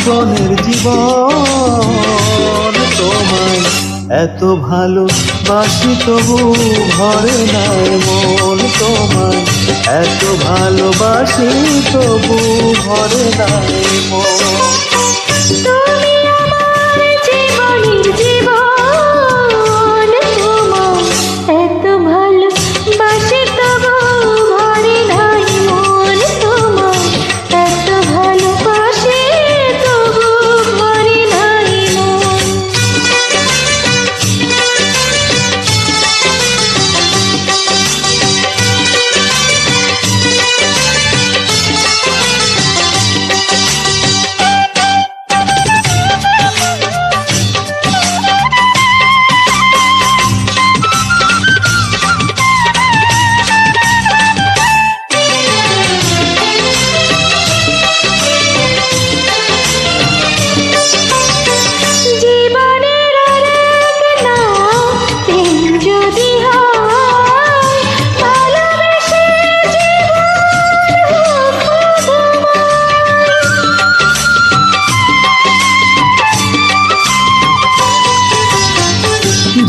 জীবনের জীবন, তোমায় এত ভালোবাসি তবু ভরে নাই মন, তোমায় এত ভালোবাসি তবু ভরে নাই মন। তুমি আমার জীবনের জীবন, তোমায় এত ভালোবাসি তবু ভরে নাই মন, তোমায় এত ভালোবাসি তবু ভরে নাই মন।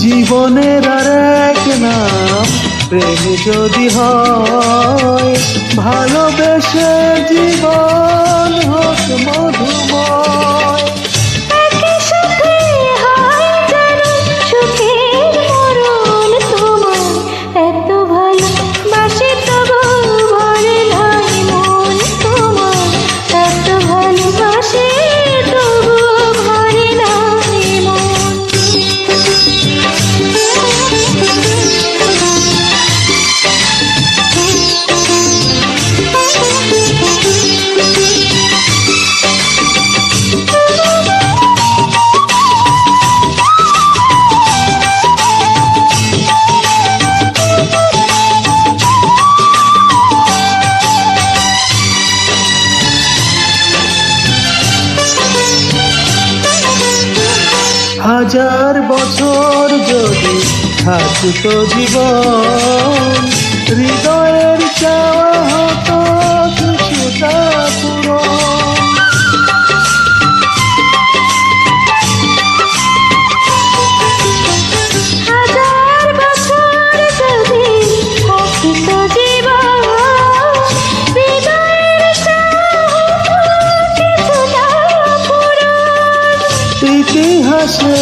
জীবনের আর এক নাম প্রেম যদি হয়, ভালোবেসে জীবন হোক মধুময়। একই সাথে হয় যেন সুখের মরণ, তোমায় এত ভালোবাসি তবু ভরে নাই মন, তোমায় এত ভালোবাসি তবু ভরে নাই মন। হাজার বছর যদি থাকতো জীবন, হৃদয়ের চাওয়া হতো কিছুটা পূরণ। হাজার বছর যদি থাকতো জীবন, হৃদয়ের চাওয়া কিছুটা পূরণ। ইতিহাসে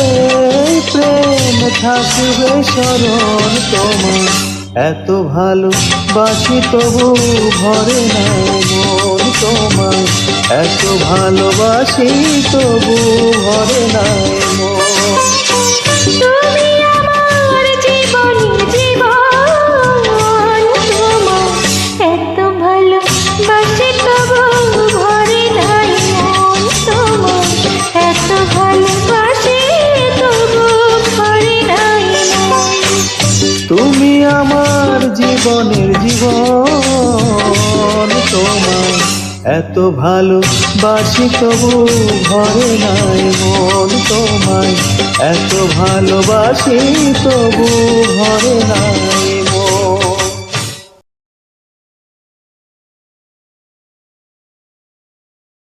প্রেম থাকবে স্মরণ, তোমায় এত ভালোবাসি তবু ভরে নাই মন, তোমায় এত ভালোবাসি তবু ভরে নাই মন। তুমি আমার জীবনের জীবন, তোমায় এত ভালোবাসি তবু ভরে নাই মন, তোমায় এত ভালোবাসি তবু ভরে নাই মন। তুমি আমার জীবনের জীবন, তোমায় এত ভালোবাসি তবু ভরে নাই মন, তোমায় এত ভালোবাসি তবু ভরে নাই।